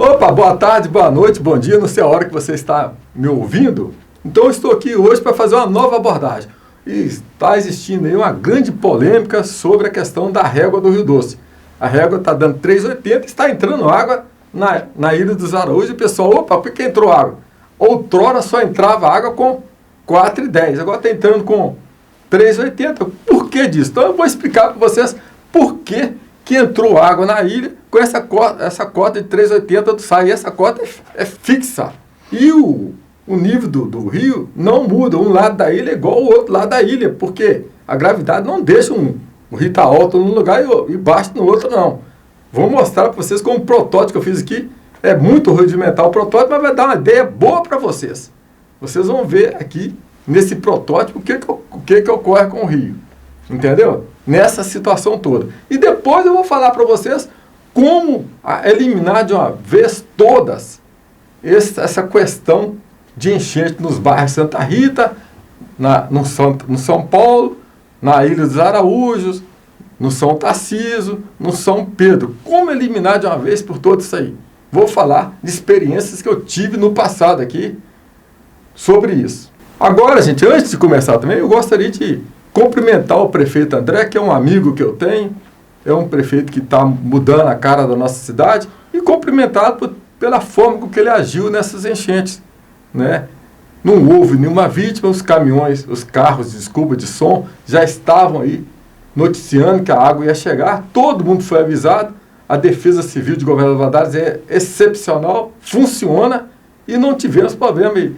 Opa, boa tarde, boa noite, bom dia, não sei a hora que você está me ouvindo. Então eu estou aqui hoje para fazer uma nova abordagem. E está existindo aí uma grande polêmica sobre a questão da régua do Rio Doce. A régua está dando 3,80 e está entrando água na Ilha dos Araújos. E o pessoal, opa, por que entrou água? Outrora só entrava água com 4,10, agora está entrando com 3,80. Por que disso? Então eu vou explicar para vocês por que entrou água na ilha com essa cota de 3,80 do SAI. E essa cota é fixa. E o nível do rio não muda. Um lado da ilha é igual ao outro lado da ilha, porque a gravidade não deixa o rio estar alto num lugar e baixo no outro, não. Vou mostrar para vocês como o protótipo que eu fiz aqui é muito rudimentar o protótipo, mas vai dar uma ideia boa para vocês. Vocês vão ver aqui, nesse protótipo, o que ocorre com o rio. Entendeu? Nessa situação toda. E depois eu vou falar para vocês como eliminar de uma vez todas essa questão de enchente nos bairros Santa Rita, no São Paulo, na Ilha dos Araújos, no São Tarcísio, no São Pedro. Como eliminar de uma vez por todas isso aí? Vou falar de experiências que eu tive no passado aqui sobre isso. Agora, gente, antes de começar também, eu gostaria de cumprimentar o prefeito André, que é um amigo que eu tenho, é um prefeito que está mudando a cara da nossa cidade, e cumprimentá-lo pela forma com que ele agiu nessas enchentes, né? Não houve nenhuma vítima, os caminhões, os carros, desculpa, de som, já estavam aí noticiando que a água ia chegar, todo mundo foi avisado, a Defesa Civil de Governador Valadares é excepcional, funciona, e não tivemos problemas.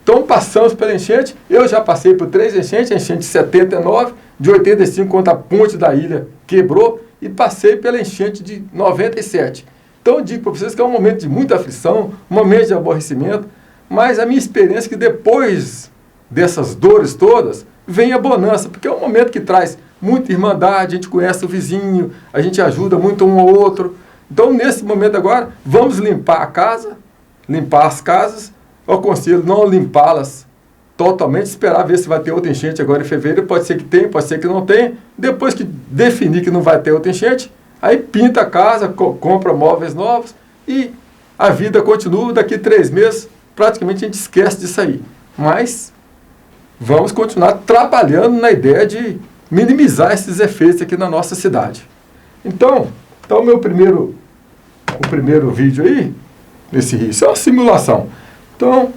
Então passamos pela enchente, eu já passei por 3 enchentes, a enchente de 79, de 85 quando a ponte da ilha quebrou, e passei pela enchente de 97. Então eu digo para vocês que é um momento de muita aflição, um momento de aborrecimento, mas a minha experiência é que depois dessas dores todas, vem a bonança, porque é um momento que traz muita irmandade, a gente conhece o vizinho, a gente ajuda muito um ao outro. Então nesse momento agora, vamos limpar a casa, limpar as casas. Eu aconselho não limpá-las totalmente, esperar ver se vai ter outra enchente agora em fevereiro, pode ser que tenha, pode ser que não tenha. Depois que definir que não vai ter outra enchente, aí pinta a casa, compra móveis novos e a vida continua. Daqui 3 meses, praticamente a gente esquece disso aí. Mas vamos continuar trabalhando na ideia de minimizar esses efeitos aqui na nossa cidade. Então o meu primeiro vídeo aí, nesse rio, isso é uma simulação. Então,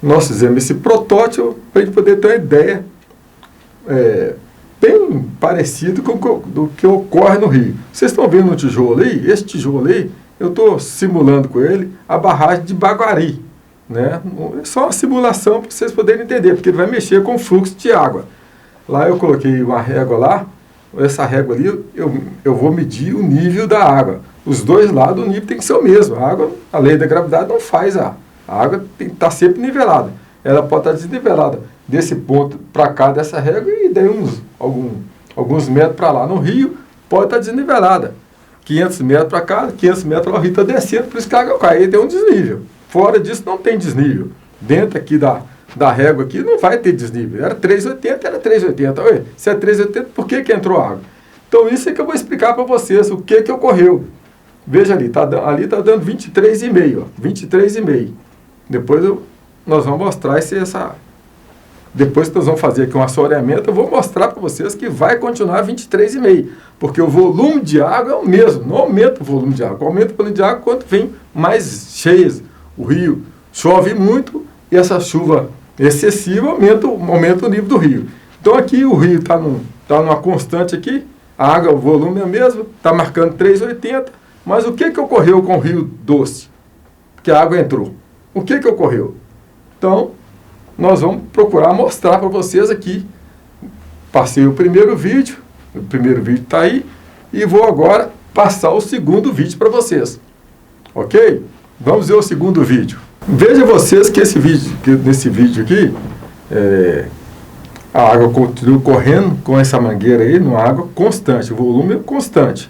nós fizemos esse protótipo para a gente poder ter uma ideia bem parecido com do que ocorre no rio. Vocês estão vendo um tijolo aí? Esse tijolo aí, eu estou simulando com ele a barragem de Baguari, né? É só uma simulação para vocês poderem entender, porque ele vai mexer com o fluxo de água. Lá eu coloquei uma régua lá, essa régua ali, eu vou medir o nível da água. Os dois lados, o nível tem que ser o mesmo. A água, a lei da gravidade não faz a água tem que estar sempre nivelada. Ela pode estar desnivelada desse ponto para cá dessa régua e daí alguns metros para lá. No rio, pode estar desnivelada. 500 metros para cá, 500 metros para lá, o rio está descendo, por isso que a água cai. Aí tem um desnível. Fora disso, não tem desnível. Dentro aqui da régua aqui, não vai ter desnível. Era 3,80, era 3,80. Oi, se é 3,80, por que entrou água? Então, isso é que eu vou explicar para vocês o que ocorreu. Veja ali, ali está dando 23,5, 23,5. Depois nós vamos mostrar depois que nós vamos fazer aqui um assoreamento, eu vou mostrar para vocês que vai continuar 23,5, porque o volume de água é o mesmo, não aumenta o volume de água, aumenta o volume de água quando vem mais cheias. O rio chove muito e essa chuva excessiva aumenta o nível do rio. Então aqui o rio está numa constante aqui, a água, o volume é o mesmo, está marcando 3,80, mas o que ocorreu com o Rio Doce? Que a água entrou. O que ocorreu? Então, nós vamos procurar mostrar para vocês aqui. Passei o primeiro vídeo está aí, e vou agora passar o segundo vídeo para vocês. Ok? Vamos ver o segundo vídeo. Veja vocês que nesse vídeo aqui, a água continua correndo com essa mangueira aí, numa água constante, o volume é constante.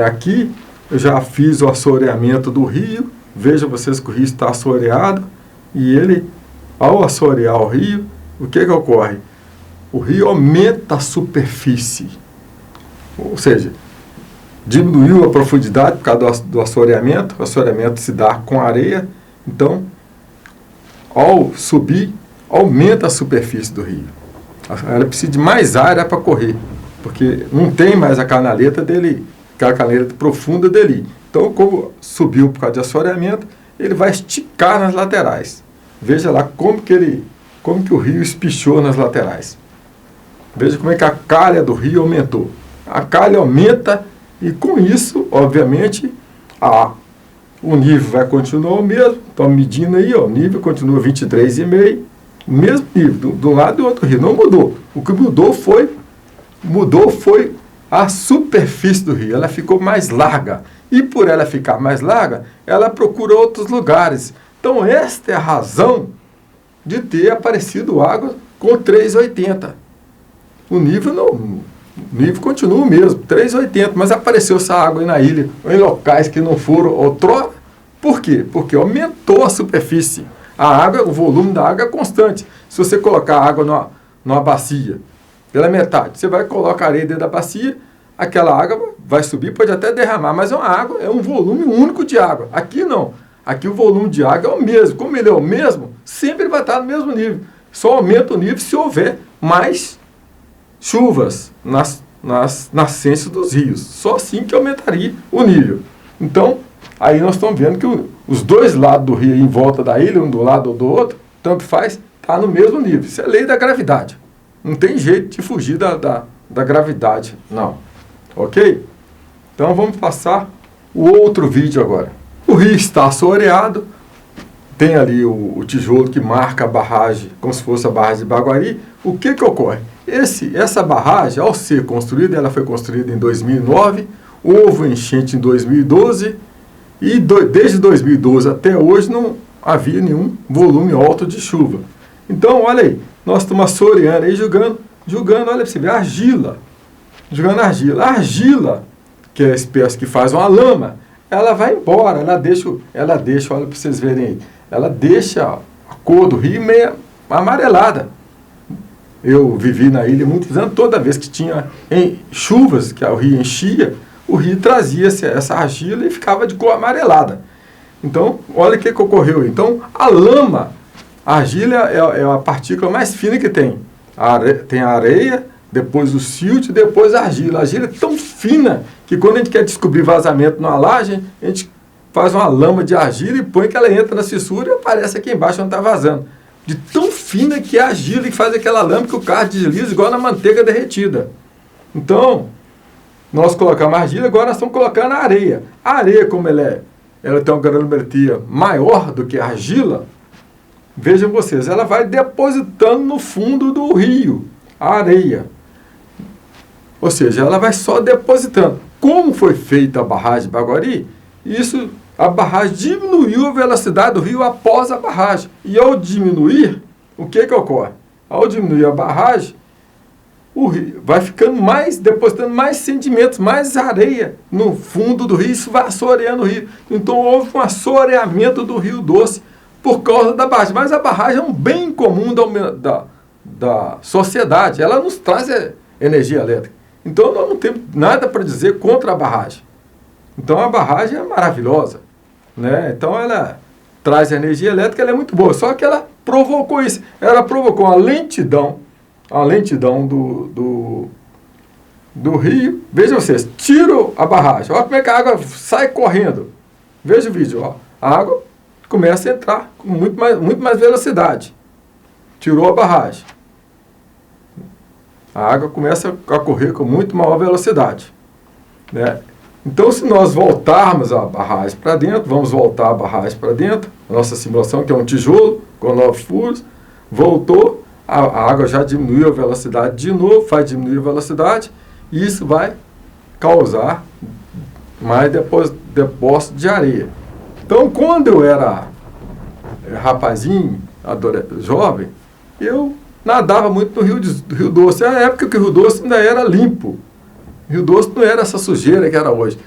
Aqui eu já fiz o assoreamento do rio. Veja vocês que o rio está assoreado, e ele, ao assorear o rio, o que ocorre? O rio aumenta a superfície, ou seja, diminuiu a profundidade por causa do assoreamento. O assoreamento se dá com areia. Então, ao subir, aumenta a superfície do rio. Ela precisa de mais área para correr, porque não tem mais a canaleta dele, aquela canaleta profunda dele. Então, como subiu por causa de assoreamento, ele vai esticar nas laterais. Veja lá como que o rio espichou nas laterais. Veja como é que a calha do rio aumentou. A calha aumenta e com isso, obviamente, o nível vai continuar o mesmo. Estão medindo aí, ó, o nível continua 23,5, o mesmo nível, de um lado e do outro rio. Não mudou. O que mudou foi a superfície do rio. Ela ficou mais larga. E por ela ficar mais larga, ela procura outros lugares. Então, esta é a razão de ter aparecido água com 3,80. O nível continua o mesmo, 3,80, mas apareceu essa água aí na ilha, em locais que não foram outrora. Por quê? Porque aumentou a superfície. A água, o volume da água é constante. Se você colocar água numa bacia, pela metade, você vai colocar areia dentro da bacia, aquela água vai subir, pode até derramar, mas é uma água, é um volume único de água. Aqui não. Aqui o volume de água é o mesmo. Como ele é o mesmo, sempre vai estar no mesmo nível. Só aumenta o nível se houver mais chuvas nas nascentes dos rios. Só assim que aumentaria o nível. Então, aí nós estamos vendo que os dois lados do rio, em volta da ilha, um do lado ou do outro, tanto faz, está no mesmo nível. Isso é lei da gravidade. Não tem jeito de fugir da gravidade, não. Ok? Então, vamos passar o outro vídeo agora. O rio está assoreado, tem ali o tijolo que marca a barragem, como se fosse a barragem de Baguari. O que ocorre? Essa barragem, ao ser construída, ela foi construída em 2009, houve enchente em 2012, e desde 2012 até hoje não havia nenhum volume alto de chuva. Então, olha aí, nós estamos assoreando aí, jogando, olha para você ver, argila. Jogando argila. A argila, que é a espécie que faz uma lama, ela vai embora, ela deixa, olha para vocês verem aí, ela deixa a cor do rio meio amarelada. Eu vivi na ilha muitos anos, toda vez que tinha chuvas, que o rio enchia, o rio trazia essa argila e ficava de cor amarelada. Então, olha o que ocorreu. Então, a lama, a argila é a partícula mais fina que tem. Tem a areia, depois o silt, depois a argila. A argila é tão fina que quando a gente quer descobrir vazamento numa laje, a gente faz uma lama de argila e põe que ela entra na fissura e aparece aqui embaixo onde está vazando. De tão fina que é a argila e faz aquela lama que o carro desliza igual na manteiga derretida. Então, nós colocamos a argila, agora nós estamos colocando a areia. A areia, como ela tem uma granulometria maior do que a argila, vejam vocês, ela vai depositando no fundo do rio a areia. Ou seja, ela vai só depositando. Como foi feita a barragem de Baguari, a barragem diminuiu a velocidade do rio após a barragem. E ao diminuir, o que ocorre? Ao diminuir a barragem, o rio vai ficando depositando mais sedimentos, mais areia no fundo do rio, isso vai assoreando o rio. Então houve um assoreamento do Rio Doce por causa da barragem. Mas a barragem é um bem comum da sociedade, ela nos traz energia elétrica. Então nós não temos nada para dizer contra a barragem. Então a barragem é maravilhosa, né? Então ela traz energia elétrica, ela é muito boa, só que ela provocou isso, ela provocou a lentidão do rio. Vejam vocês, tiram a barragem, olha como é que a água sai correndo. Veja o vídeo, ó. A água começa a entrar com muito mais velocidade. Tirou a barragem. A água começa a correr com muito maior velocidade, né? Então, se nós voltarmos a barragem para dentro, vamos voltar a barragem para dentro, a nossa simulação, que é um tijolo com 9 furos, voltou, a água já diminuiu a velocidade de novo, faz diminuir a velocidade, e isso vai causar mais depósito de areia. Então, quando eu era rapazinho, jovem, eu nadava muito no Rio Doce. Na época que o Rio Doce ainda era limpo. O Rio Doce não era essa sujeira que era hoje.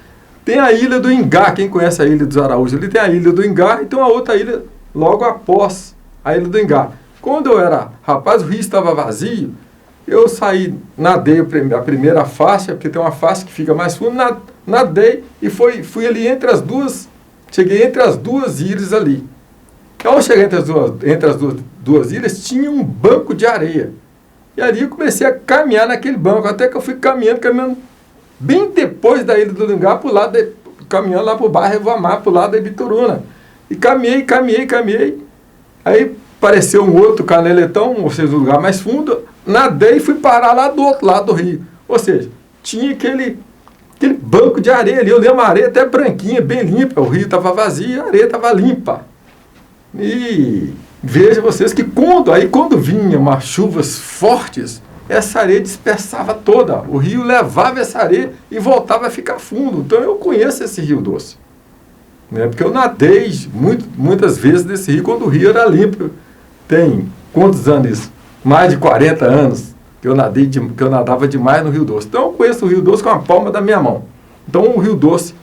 Tem a ilha do Ingá, quem conhece a ilha dos Araújos? Ali tem a ilha do Ingá e tem uma outra ilha logo após a ilha do Ingá. Quando eu era rapaz, o rio estava vazio, eu saí, nadei a primeira faixa, porque tem uma faixa que fica mais fundo, nadei e fui ali cheguei entre as duas ilhas ali. Ao chegar entre as duas ilhas, tinha um banco de areia. E ali eu comecei a caminhar naquele banco, até que eu fui caminhando, bem depois da Ilha do Lingá, caminhando lá para o bairro Rivamar, para o lado da Ibituruna. E caminhei. Aí apareceu um outro caneletão, ou seja, um lugar mais fundo, nadei e fui parar lá do outro lado do rio. Ou seja, tinha aquele banco de areia ali. Eu lembro a areia até branquinha, bem limpa. O rio estava vazio e a areia estava limpa. E veja vocês que quando vinham umas chuvas fortes, essa areia dispersava toda. O rio levava essa areia e voltava a ficar fundo. Então eu conheço esse Rio Doce. Né? Porque eu nadei muitas vezes nesse rio quando o rio era limpo. Tem quantos anos isso? Mais de 40 anos que eu nadava demais no Rio Doce. Então eu conheço o Rio Doce com a palma da minha mão. Então o Rio Doce,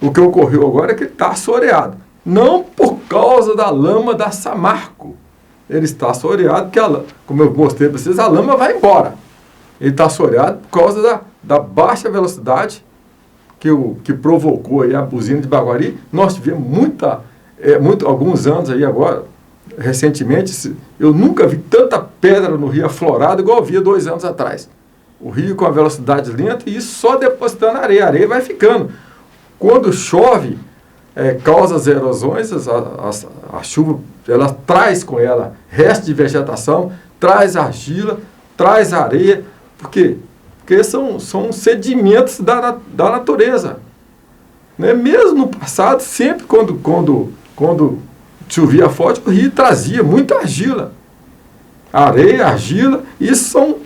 o que ocorreu agora é que ele está assoreado. Não por causa da lama da Samarco. Ele está assoreado porque, como eu mostrei para vocês, a lama vai embora. Ele está assoreado por causa da baixa velocidade que provocou aí a usina de Baguari. Nós tivemos alguns anos aí agora, recentemente, eu nunca vi tanta pedra no rio aflorado igual eu via 2 anos atrás. O rio com a velocidade lenta e isso só depositando areia. A areia vai ficando. Quando chove, causa as erosões, a chuva ela traz com ela resto de vegetação, traz argila, traz areia. Por quê? Porque são sedimentos da natureza. Né? Mesmo no passado, sempre quando chovia forte, o rio trazia muita argila. Areia, argila, isso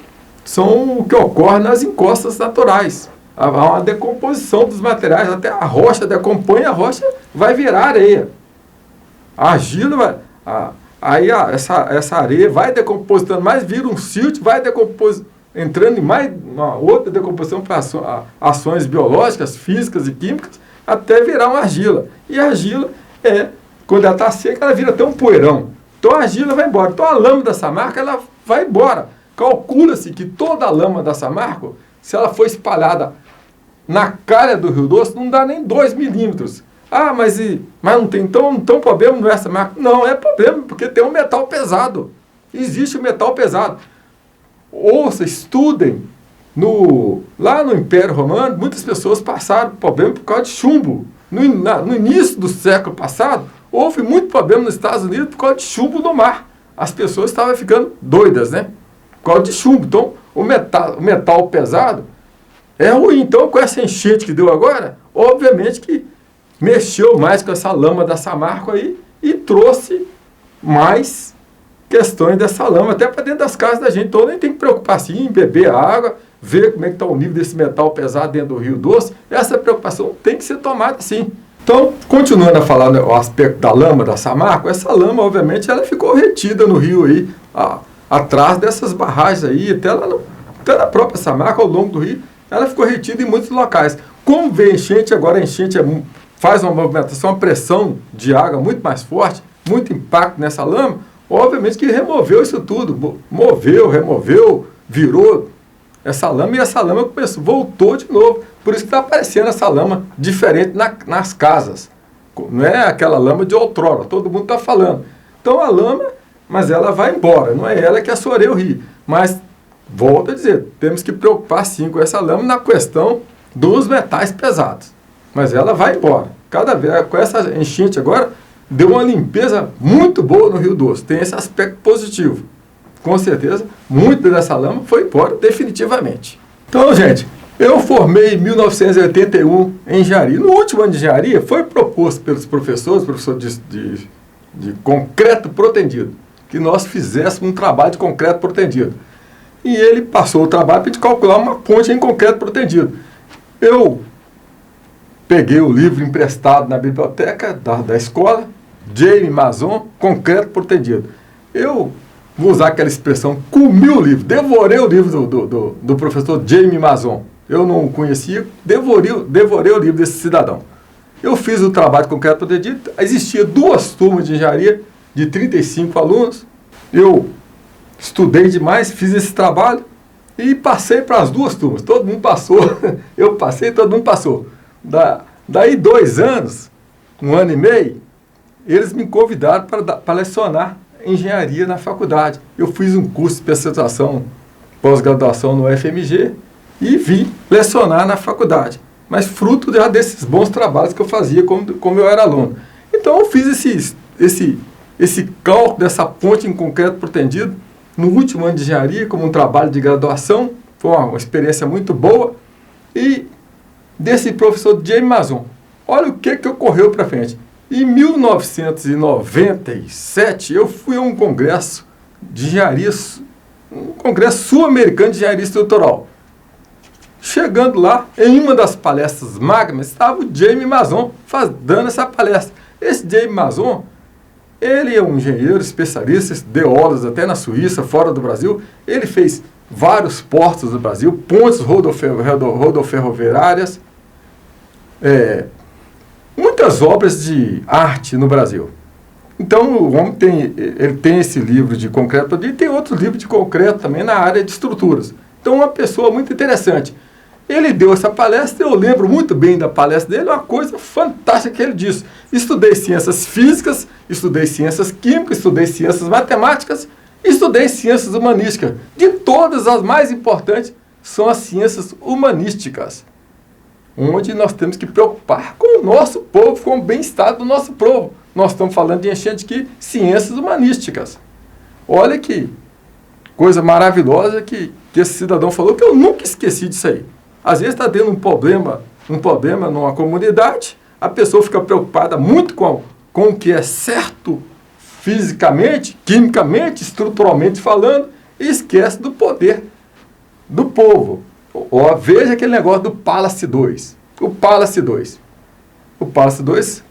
são o que ocorre nas encostas naturais. Há uma decomposição dos materiais, até a rocha decompõe, a rocha vai virar areia. A argila essa areia vai decompositando mais, vira um silt, vai entrando em mais uma outra decomposição para ações biológicas, físicas e químicas, até virar uma argila. E a argila, quando ela está seca, ela vira até um poeirão. Então a argila vai embora. Então a lama da Samarco, ela vai embora. Calcula-se que toda a lama da Samarco, se ela for espalhada na calha do Rio Doce, não dá nem 2 milímetros. Ah, mas não tem então problema não é essa marca? Não, é problema, porque tem um metal pesado. Existe um metal pesado. Ouça, estudem. Lá no Império Romano, muitas pessoas passaram problema por causa de chumbo. No início do século passado, houve muito problema nos Estados Unidos por causa de chumbo no mar. As pessoas estavam ficando doidas, né? Por causa de chumbo. Então, o metal pesado é ruim. Então, com essa enchente que deu agora, obviamente que mexeu mais com essa lama da Samarco aí e trouxe mais questões dessa lama até para dentro das casas da gente. Então, nem tem que preocupar assim em beber água, ver como é que está o nível desse metal pesado dentro do Rio Doce. Essa preocupação tem que ser tomada sim. Então, continuando a falar o aspecto da lama da Samarco, essa lama, obviamente, ela ficou retida no rio aí, atrás dessas barragens aí, até na própria Samarco, ao longo do rio, ela ficou retida em muitos locais. Como vê enchente, agora a enchente faz uma movimentação, uma pressão de água muito mais forte, muito impacto nessa lama, obviamente que removeu isso tudo, removeu, virou essa lama, e essa lama voltou de novo. Por isso que está aparecendo essa lama diferente nas casas. Não é aquela lama de outrora, todo mundo está falando. Então a lama, mas ela vai embora, não é ela que assoreia o rio. Mas, volto a dizer, temos que preocupar sim com essa lama na questão dos metais pesados. Mas ela vai embora. Cada vez, com essa enchente agora, deu uma limpeza muito boa no Rio Doce. Tem esse aspecto positivo. Com certeza, muita dessa lama foi embora definitivamente. Então, gente, eu formei em 1981 em engenharia. No último ano de engenharia, foi proposto pelos professores de concreto protendido, que nós fizéssemos um trabalho de concreto protendido. E ele passou o trabalho para calcular uma ponte em concreto protendido. Eu peguei o livro emprestado na biblioteca da escola, Jaime Mason, concreto protendido. Eu vou usar aquela expressão, comi o livro, devorei o livro do professor Jaime Mason. Eu não o conhecia, devorei o livro desse cidadão. Eu fiz o trabalho de concreto protendido, existia 2 turmas de engenharia de 35 alunos. Eu estudei demais, fiz esse trabalho e passei para as 2 turmas. Todo mundo passou, eu passei, todo mundo passou. Daí 2 anos, 1 ano e meio, eles me convidaram para lecionar engenharia na faculdade. Eu fiz um curso de especialização, pós-graduação no UFMG e vim lecionar na faculdade. Mas fruto já desses bons trabalhos que eu fazia como eu era aluno. Então eu fiz esse cálculo dessa ponte em concreto pretendido no último ano de engenharia, como um trabalho de graduação. Foi uma experiência muito boa. E desse professor Jaime Mason, olha o que ocorreu para frente. Em 1997, eu fui a um congresso de engenharia, um congresso sul-americano de engenharia estrutural. Chegando lá, em uma das palestras magnas, estava o Jaime Mason dando essa palestra. Esse Jaime Mason, ele é um engenheiro especialista, deu aulas até na Suíça, fora do Brasil. Ele fez vários portos do Brasil, pontes rodoferroviárias, muitas obras de arte no Brasil. Então, o homem tem esse livro de concreto e tem outro livro de concreto também na área de estruturas. Então, uma pessoa muito interessante. Ele deu essa palestra, eu lembro muito bem da palestra dele, uma coisa fantástica que ele disse. Estudei ciências físicas, estudei ciências químicas, estudei ciências matemáticas, estudei ciências humanísticas. De todas, as mais importantes são as ciências humanísticas, onde nós temos que preocupar com o nosso povo, com o bem-estar do nosso povo. Nós estamos falando de enchente de ciências humanísticas. Olha que coisa maravilhosa que esse cidadão falou, que eu nunca esqueci disso aí. Às vezes está tendo um problema numa comunidade, a pessoa fica preocupada muito com o que é certo fisicamente, quimicamente, estruturalmente falando, e esquece do poder do povo. Veja aquele negócio do Palace 2. O Palace 2. O Palace 2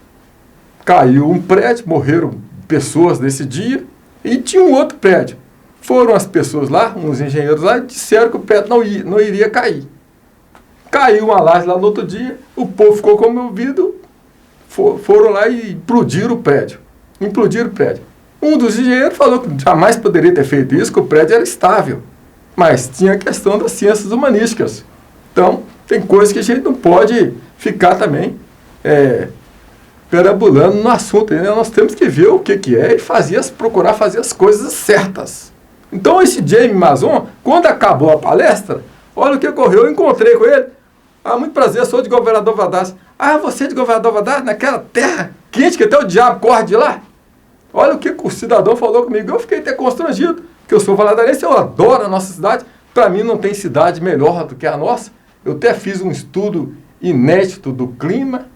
caiu um prédio, morreram pessoas nesse dia, e tinha um outro prédio. Foram as pessoas lá, uns engenheiros lá, e disseram que o prédio não iria cair. Caiu uma laje lá no outro dia, o povo ficou comovido, foram lá e implodiram o prédio. Um dos engenheiros falou que jamais poderia ter feito isso, que o prédio era estável. Mas tinha a questão das ciências humanísticas. Então, tem coisas que a gente não pode ficar também perambulando no assunto. Né? Nós temos que ver o que é e procurar fazer as coisas certas. Então, esse Jaime Mason, quando acabou a palestra, olha o que ocorreu, eu encontrei com ele. Muito prazer, sou de Governador Valadares. Você é de Governador Valadares? Naquela terra quente que até o diabo corre de lá? Olha o que o cidadão falou comigo. Eu fiquei até constrangido, porque eu sou valadarense, eu adoro a nossa cidade. Para mim não tem cidade melhor do que a nossa. Eu até fiz um estudo inédito do clima.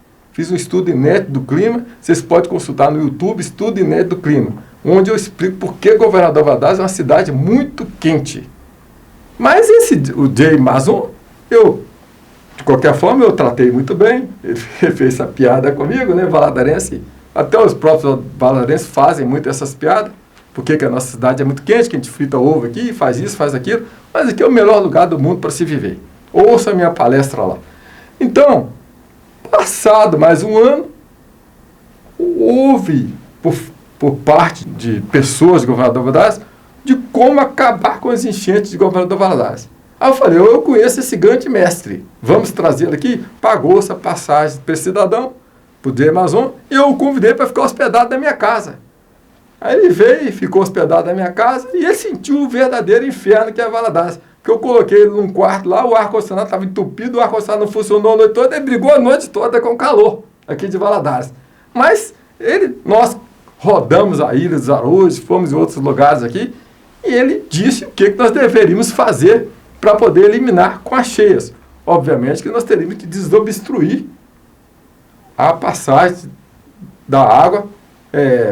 Vocês podem consultar no YouTube, Estudo Inédito do Clima, onde eu explico por que Governador Valadares é uma cidade muito quente. Mas o Jaime Mason, de qualquer forma, eu tratei muito bem. Ele fez essa piada comigo, né, valadarense. Até os próprios valadarenses fazem muito essas piadas. Porque que a nossa cidade é muito quente, que a gente frita ovo aqui, faz isso, faz aquilo. Mas aqui é o melhor lugar do mundo para se viver. Ouça a minha palestra lá. Então, passado mais um ano, houve, por parte de pessoas de Governador Valadares, de como acabar com as enchentes de Governador Valadares. Aí eu falei, eu conheço esse grande mestre, vamos trazê-lo aqui. Pagou essa passagem para esse cidadão, para o Jaime Mason, e eu o convidei para ficar hospedado na minha casa. Aí ele veio e ficou hospedado na minha casa, e ele sentiu o verdadeiro inferno que é Valadares. Porque eu coloquei ele num quarto lá, o ar-condicionado estava entupido, o ar-condicionado não funcionou a noite toda, ele brigou a noite toda com o calor aqui de Valadares. Mas nós rodamos a Ilha dos Arujos, fomos em outros lugares aqui, e ele disse o que nós deveríamos fazer para poder eliminar com as cheias. Obviamente que nós teríamos que desobstruir a passagem da água,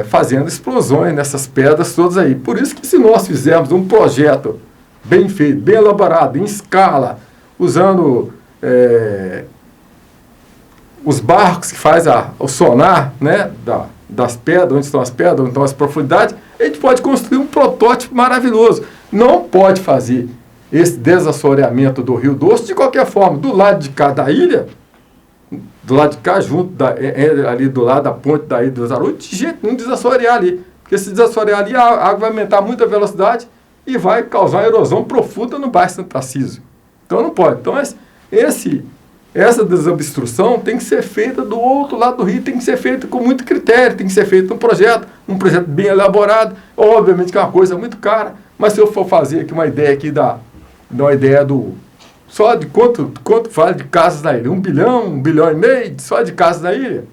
fazendo explosões nessas pedras todas aí. Por isso que se nós fizermos um projeto bem feito, bem elaborado, em escala, usando os barcos que faz o sonar, né, das pedras, onde estão as pedras, onde estão as profundidades, a gente pode construir um protótipo maravilhoso. Não pode fazer esse desassoreamento do Rio Doce de qualquer forma. Do lado de cá da ilha, do lado de cá, ali do lado da ponte da Ilha dos Arujos, de jeito nenhum desassorear ali. Porque se desassorear ali, a água vai aumentar muito a velocidade e vai causar uma erosão profunda no bairro Santo Tarcísio. Então não pode. Então essa desobstrução tem que ser feita do outro lado do rio, tem que ser feita com muito critério, tem que ser feito um projeto bem elaborado. Obviamente que é uma coisa muito cara, mas se eu for fazer aqui uma ideia aqui uma ideia só de quanto vale de casas na ilha, 1 bilhão e meio só de casas na ilha.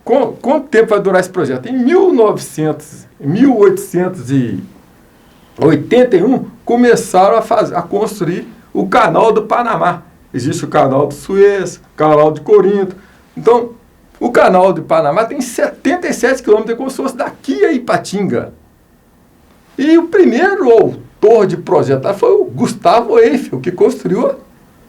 Quanto tempo vai durar esse projeto? Em 1881, começaram a construir o Canal do Panamá. Existe o Canal de Suez, o Canal de Corinto. Então, o Canal do Panamá tem 77 quilômetros, como se fosse daqui a Ipatinga. E o primeiro autor de projeto foi o Gustavo Eiffel, que construiu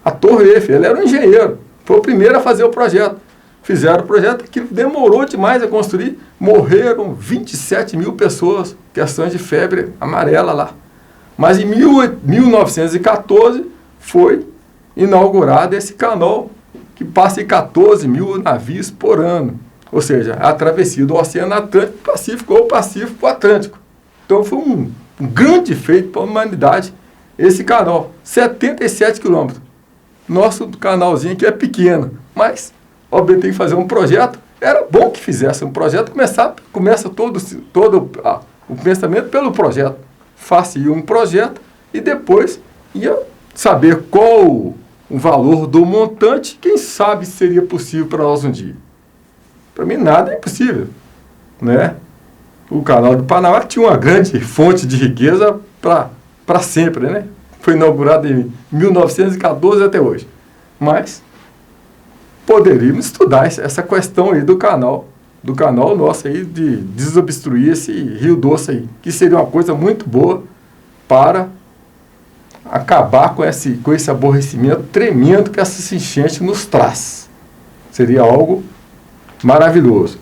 a Torre Eiffel. Ele era um engenheiro, foi o primeiro a fazer o projeto. Fizeram o projeto que demorou demais a construir, morreram 27 mil pessoas, questões de febre amarela lá. Mas em 1914 foi inaugurado esse canal que passa em 14 mil navios por ano. Ou seja, a travessia do Oceano Atlântico Pacífico ou Pacífico Atlântico. Então foi um grande feito para a humanidade esse canal. 77 quilômetros. Nosso canalzinho aqui é pequeno, mas obviamente tem que fazer um projeto. Era bom que fizesse um projeto, começa todo o pensamento pelo projeto. Fazia um projeto e depois ia saber qual o valor do montante, quem sabe seria possível para nós um dia. Para mim nada é impossível, né? O Canal do Panamá tinha uma grande fonte de riqueza para sempre, né? Foi inaugurado em 1914 até hoje. Mas poderíamos estudar essa questão aí do canal nosso aí, de desobstruir esse Rio Doce aí, que seria uma coisa muito boa para acabar com esse aborrecimento tremendo que essa enchente nos traz. Seria algo maravilhoso.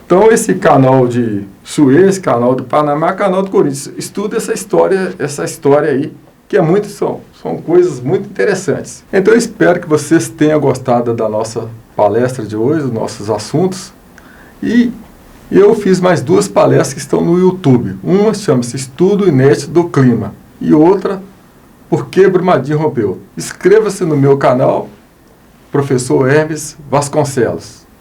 Então, esse canal de Suez, canal do Panamá, canal do Corinthians, estuda essa história aí, que são coisas muito interessantes. Então, eu espero que vocês tenham gostado da nossa palestra de hoje, dos nossos assuntos. E eu fiz mais 2 palestras que estão no YouTube. Uma chama-se Estudo Inédito do Clima e outra, Por que Brumadinho Rompeu. Inscreva-se no meu canal, Professor Hermes Vasconcelos.